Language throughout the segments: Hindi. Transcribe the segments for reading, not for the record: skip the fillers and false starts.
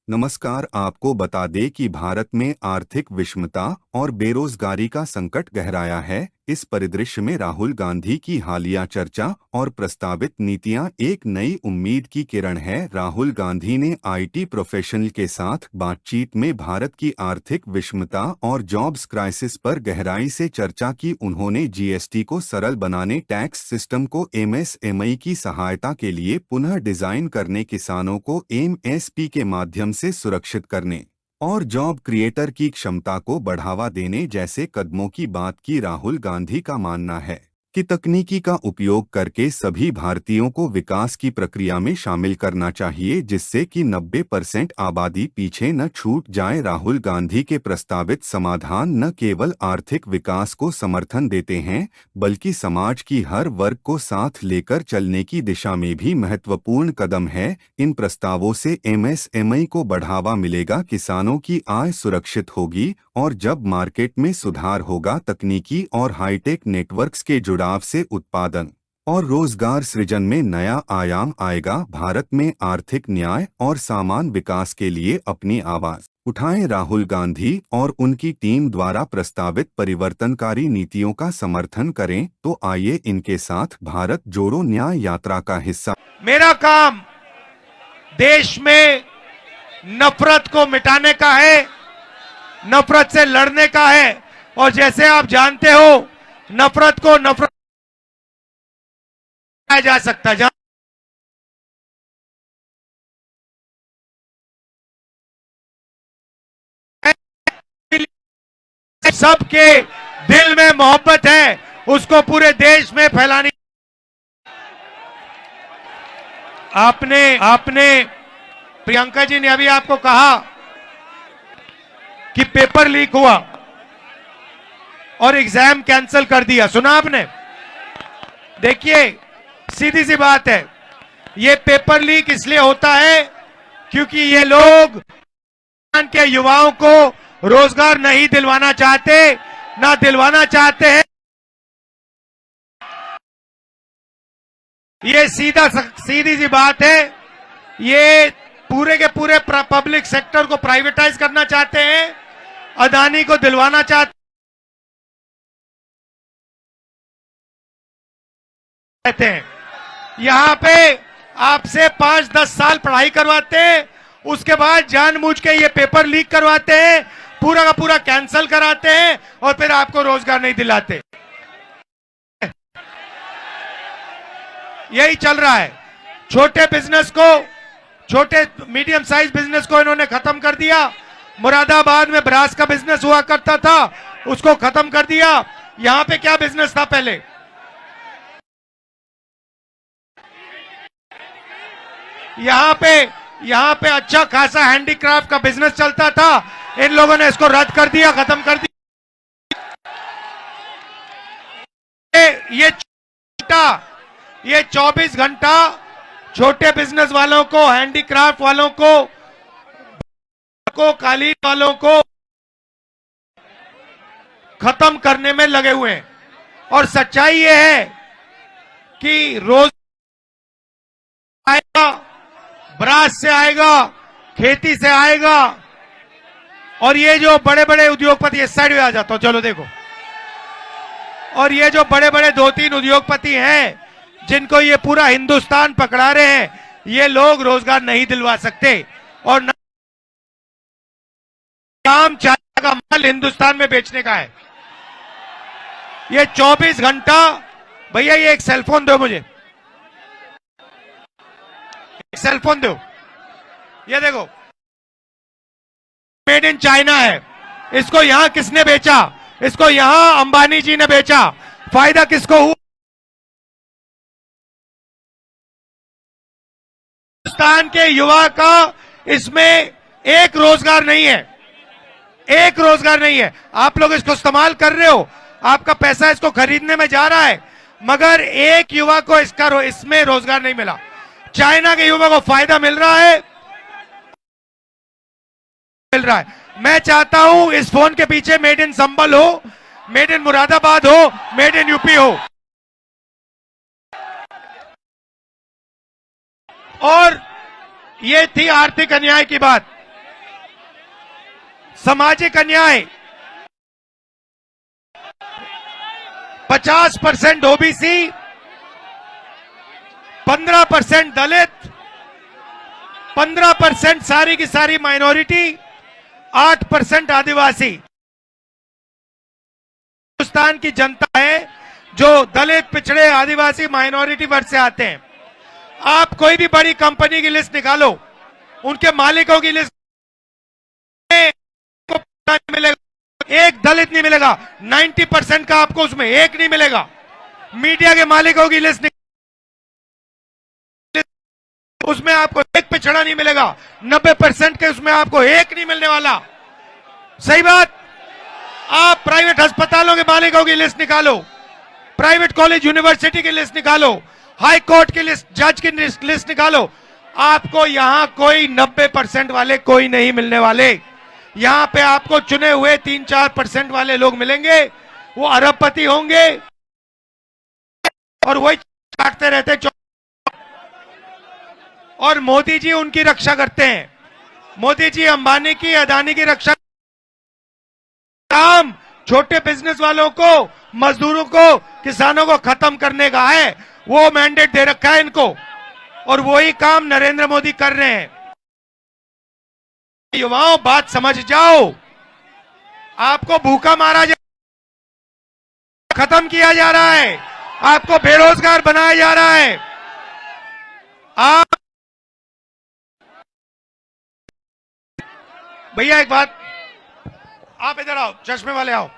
नमस्कार। आपको बता दें कि भारत में आर्थिक विषमता और बेरोजगारी का संकट गहराया है। इस परिदृश्य में राहुल गांधी की हालिया चर्चा और प्रस्तावित नीतियां एक नई उम्मीद की किरण है। राहुल गांधी ने आईटी प्रोफेशनल के साथ बातचीत में भारत की आर्थिक विषमता और जॉब्स क्राइसिस पर गहराई से चर्चा की। उन्होंने जीएसटी को सरल बनाने, टैक्स सिस्टम को एमएसएमई की सहायता के लिए पुनः डिजाइन करने, किसानों को एमएसपी के माध्यम से सुरक्षित करने और जॉब क्रिएटर की क्षमता को बढ़ावा देने जैसे कदमों की बात की। राहुल गांधी का मानना है कि तकनीकी का उपयोग करके सभी भारतीयों को विकास की प्रक्रिया में शामिल करना चाहिए, जिससे कि 90% आबादी पीछे न छूट जाए। राहुल गांधी के प्रस्तावित समाधान न केवल आर्थिक विकास को समर्थन देते हैं, बल्कि समाज की हर वर्ग को साथ लेकर चलने की दिशा में भी महत्वपूर्ण कदम है। इन प्रस्तावों से एमएसएमई को बढ़ावा मिलेगा, किसानों की आय सुरक्षित होगी और जब मार्केट में सुधार होगा, तकनीकी और हाईटेक नेटवर्क्स के जुड़ाव से उत्पादन और रोजगार सृजन में नया आयाम आएगा। भारत में आर्थिक न्याय और समान विकास के लिए अपनी आवाज उठाएं। राहुल गांधी और उनकी टीम द्वारा प्रस्तावित परिवर्तनकारी नीतियों का समर्थन करें। तो आइए इनके साथ भारत जोड़ो न्याय यात्रा का हिस्सा। मेरा काम देश में नफरत को मिटाने का है, नफरत से लड़ने का है। और जैसे आप जानते हो, नफरत को नफरत जा सकता है। सबके दिल में मोहब्बत है, उसको पूरे देश में फैलानी। आपने प्रियंका जी ने अभी आपको कहा कि पेपर लीक हुआ और एग्जाम कैंसिल कर दिया, सुना आपने? देखिए, सीधी सी बात है, ये पेपर लीक इसलिए होता है क्योंकि ये लोग के युवाओं को रोजगार नहीं दिलवाना चाहते, ना दिलवाना चाहते हैं। ये सीधी सी बात है। ये पूरे के पूरे पब्लिक सेक्टर को प्राइवेटाइज करना चाहते हैं, अदानी को दिलवाना चाहते हैं। यहां पे आपसे 5-10 साल पढ़ाई करवाते हैं, उसके बाद जानबूझ के ये पेपर लीक करवाते हैं, पूरा का पूरा कैंसिल कराते हैं और फिर आपको रोजगार नहीं दिलाते। यही चल रहा है। छोटे बिजनेस को, छोटे मीडियम साइज बिजनेस को इन्होंने खत्म कर दिया। मुरादाबाद में ब्रास का बिजनेस हुआ करता था, उसको खत्म कर दिया। यहां पे क्या बिजनेस था पहले? यहां पे अच्छा खासा हैंडीक्राफ्ट का बिजनेस चलता था, इन लोगों ने इसको रद्द कर दिया, खत्म कर दिया। ये 24 घंटा छोटे बिजनेस वालों को, हैंडीक्राफ्ट वालों को, कालीन वालों को खत्म करने में लगे हुए हैं। और सच्चाई ये है कि रोज आएगा, ब्रास से आएगा, खेती से आएगा। और ये जो बड़े बड़े उद्योगपति, इस साइड में आ जाता हूं, चलो देखो। और ये जो बड़े बड़े 2-3 उद्योगपति हैं, जिनको ये पूरा हिंदुस्तान पकड़ा रहे हैं, ये लोग रोजगार नहीं दिलवा सकते। और काम चाइना का माल हिंदुस्तान में बेचने का है। ये 24 घंटा, भैया ये एक सेलफोन दो मुझे, एक सेलफोन दो। ये देखो, मेड इन चाइना है। इसको यहां किसने बेचा? इसको यहां अंबानी जी ने बेचा। फायदा किसको हुआ? हिंदुस्तान के युवा का इसमें एक रोजगार नहीं है, एक रोजगार नहीं है। आप लोग इसको इस्तेमाल कर रहे हो, आपका पैसा इसको खरीदने में जा रहा है, मगर एक युवा को इसमें रोजगार नहीं मिला। चाइना के युवा को फायदा मिल रहा है। मैं चाहता हूं इस फोन के पीछे मेड इन संबल हो, मेड इन मुरादाबाद हो, मेड इन यूपी हो। और ये थी आर्थिक अन्याय की बात। सामाजिक अन्याय, 50% ओबीसी, 15% दलित, 15% सारी की सारी माइनॉरिटी, 8% आदिवासी। हिंदुस्तान की जनता है जो दलित, पिछड़े, आदिवासी, माइनॉरिटी वर्ग से आते हैं। आप कोई भी बड़ी कंपनी की लिस्ट निकालो, उनके मालिकों की लिस्ट को नहीं मिलेगा, एक दलित नहीं मिलेगा। 90% का आपको उसमें एक नहीं मिलेगा। मीडिया के मालिकों की लिस्ट उसमें आपको एक पिछड़ा नहीं मिलेगा। 90% के उसमें आपको एक नहीं मिलने वाला। सही बात। आप प्राइवेट अस्पतालों के मालिकों की लिस्ट निकालो, प्राइवेट कॉलेज यूनिवर्सिटी की लिस्ट निकालो, हाई कोर्ट की लिस्ट, जज की लिस्ट निकालो, आपको यहां कोई 90% वाले कोई नहीं मिलने वाले। यहां पे आपको चुने हुए 3-4% वाले लोग मिलेंगे, वो अरबपति होंगे और वही काटते रहते। और मोदी जी उनकी रक्षा करते हैं। मोदी जी अंबानी की, अदानी की रक्षा। काम छोटे बिजनेस वालों को, मजदूरों को, किसानों को खत्म करने का है। वो मैंडेट दे रखा है इनको और वही काम नरेंद्र मोदी कर रहे हैं। युवाओं, बात समझ जाओ। आपको भूखा मारा जा, खत्म किया जा रहा है, आपको बेरोजगार बनाया जा रहा है। आप भैया एक बात, आप इधर आओ, चश्मे वाले आओ,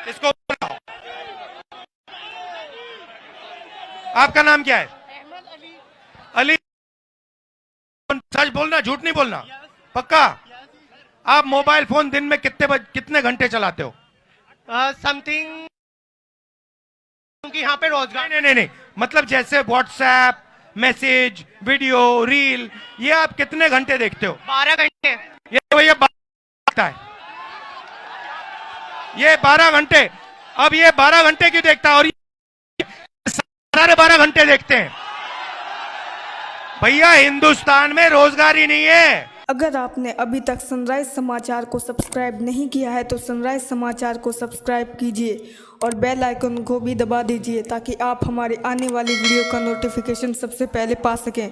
इसको बुलाओ। आपका नाम क्या है? अली। सच बोलना, झूठ नहीं बोलना, पक्का? आप मोबाइल फोन दिन में कितने घंटे चलाते हो? समथिंग कि यहाँ पे रोजगार। नहीं, मतलब जैसे व्हाट्सएप, मैसेज, वीडियो, रील, ये आप कितने घंटे देखते हो? 12 घंटे। ये भैया 12 है, ये 12 घंटे। अब ये 12 घंटे क्यों देखता है और ये सारे 12 घंटे देखते हैं? भैया हिंदुस्तान में रोजगार ही नहीं है। अगर आपने अभी तक सनराइज समाचार को सब्सक्राइब नहीं किया है तो सनराइज समाचार को सब्सक्राइब कीजिए और बेल आइकन को भी दबा दीजिए ताकि आप हमारे आने वाली वीडियो का नोटिफिकेशन सबसे पहले पा सकें।